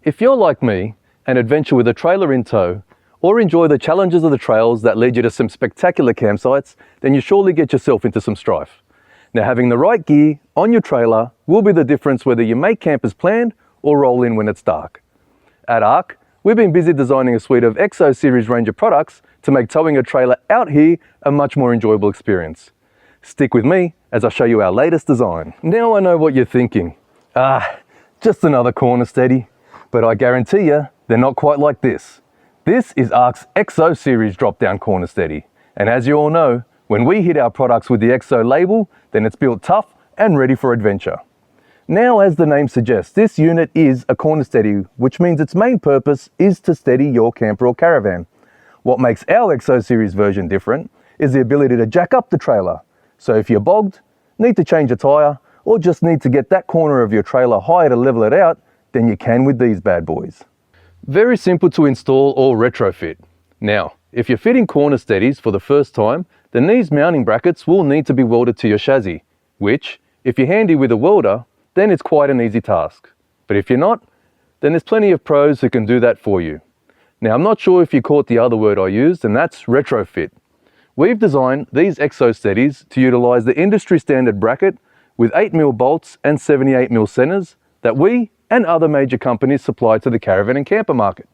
If you're like me and adventure with a trailer in tow, or enjoy the challenges of the trails that lead you to some spectacular campsites, then you surely get yourself into some strife. Now, having the right gear on your trailer will be the difference whether you make camp as planned or roll in when it's dark. At ARK, we've been busy designing a suite of XO series range of products to make towing a trailer out here a much more enjoyable experience. Stick with me as I show you our latest design. Now I know what you're thinking. Just another corner steady. But I guarantee you, they're not quite like this. This is ARK's XO series drop-down corner steady. And as you all know, when we hit our products with the XO label, then it's built tough and ready for adventure. Now, as the name suggests, this unit is a corner steady, which means its main purpose is to steady your camper or caravan. What makes our XO series version different is the ability to jack up the trailer. So if you're bogged, need to change a tyre, or just need to get that corner of your trailer higher to level it out, then you can with these bad boys. Very simple to install or retrofit. Now, if you're fitting corner steadies for the first time, then these mounting brackets will need to be welded to your chassis, which, if you're handy with a welder, then it's quite an easy task. But if you're not, then there's plenty of pros who can do that for you. Now, I'm not sure if you caught the other word I used, and that's retrofit. We've designed these XO steadies to utilize the industry standard bracket with 8mm bolts and 78mm centers that we and other major companies supply to the caravan and camper market.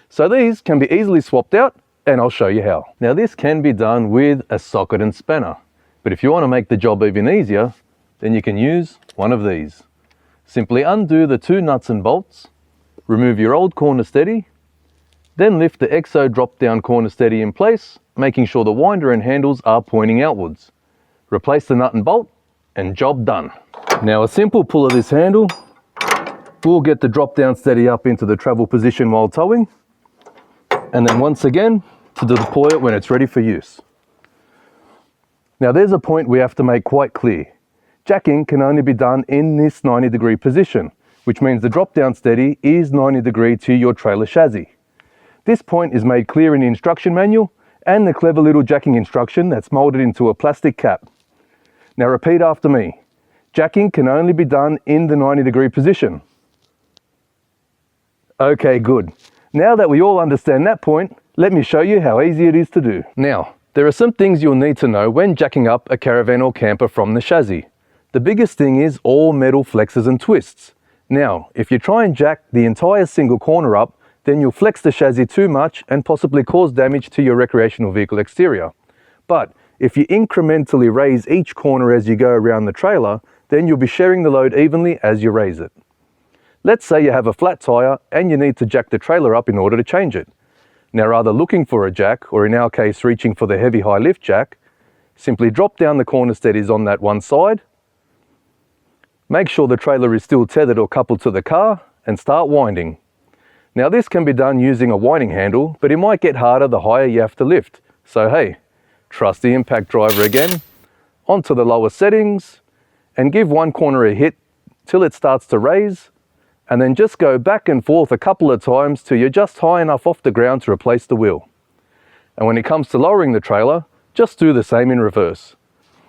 So these can be easily swapped out, and I'll show you how. Now, this can be done with a socket and spanner, but if you want to make the job even easier, then you can use one of these. Simply undo the 2 nuts and bolts, remove your old corner steady, then lift the XO drop-down corner steady in place, making sure the winder and handles are pointing outwards. Replace the nut and bolt, and job done. Now, a simple pull of this handle will get the drop-down steady up into the travel position while towing, and then once again to deploy it when it's ready for use. Now, there's a point we have to make quite clear. Jacking can only be done in this 90-degree position, which means the drop-down steady is 90 degree to your trailer chassis. This point is made clear in the instruction manual and the clever little jacking instruction that's molded into a plastic cap. Now, repeat after me. Jacking can only be done in the 90-degree position. Okay, good. Now that we all understand that point, let me show you how easy it is to do. Now, there are some things you'll need to know when jacking up a caravan or camper from the chassis. The biggest thing is all metal flexes and twists. Now, if you try and jack the entire single corner up, then you'll flex the chassis too much and possibly cause damage to your recreational vehicle exterior. But if you incrementally raise each corner as you go around the trailer, then you'll be sharing the load evenly as you raise it. Let's say you have a flat tire and you need to jack the trailer up in order to change it. Now, rather looking for a jack, or in our case reaching for the heavy high lift jack, simply drop down the corner steadies on that one side, make sure the trailer is still tethered or coupled to the car, and start winding. Now, this can be done using a winding handle, but it might get harder the higher you have to lift. So hey, trust the impact driver again, onto the lower settings, and give one corner a hit till it starts to raise, and then just go back and forth a couple of times till you're just high enough off the ground to replace the wheel. And when it comes to lowering the trailer, just do the same in reverse.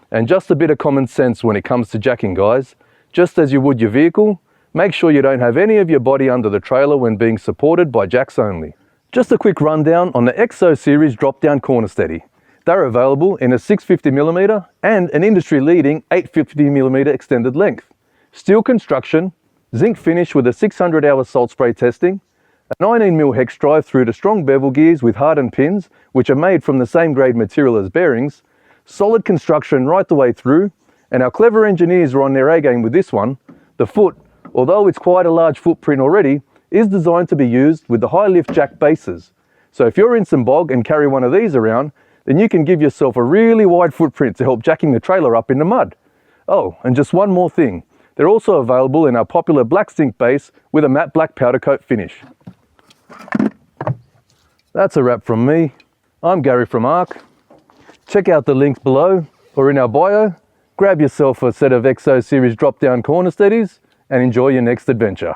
And just a bit of common sense when it comes to jacking, guys. Just as you would your vehicle, make sure you don't have any of your body under the trailer when being supported by jacks only. Just a quick rundown on the XO series drop-down corner steady. They're available in a 650mm and an industry-leading 850mm extended length. Steel construction, zinc finish with a 600-hour salt spray testing, a 19mm hex drive through to strong bevel gears with hardened pins, which are made from the same grade material as bearings, solid construction right the way through, and our clever engineers are on their A-game with this one. The foot, although it's quite a large footprint already, is designed to be used with the high lift jack bases. So if you're in some bog and carry one of these around, then you can give yourself a really wide footprint to help jacking the trailer up in the mud. Oh, and just one more thing. They're also available in our popular black zinc base with a matte black powder coat finish. That's a wrap from me. I'm Gary from ARK. Check out the links below or in our bio. Grab yourself a set of XO series drop-down corner steadies and enjoy your next adventure.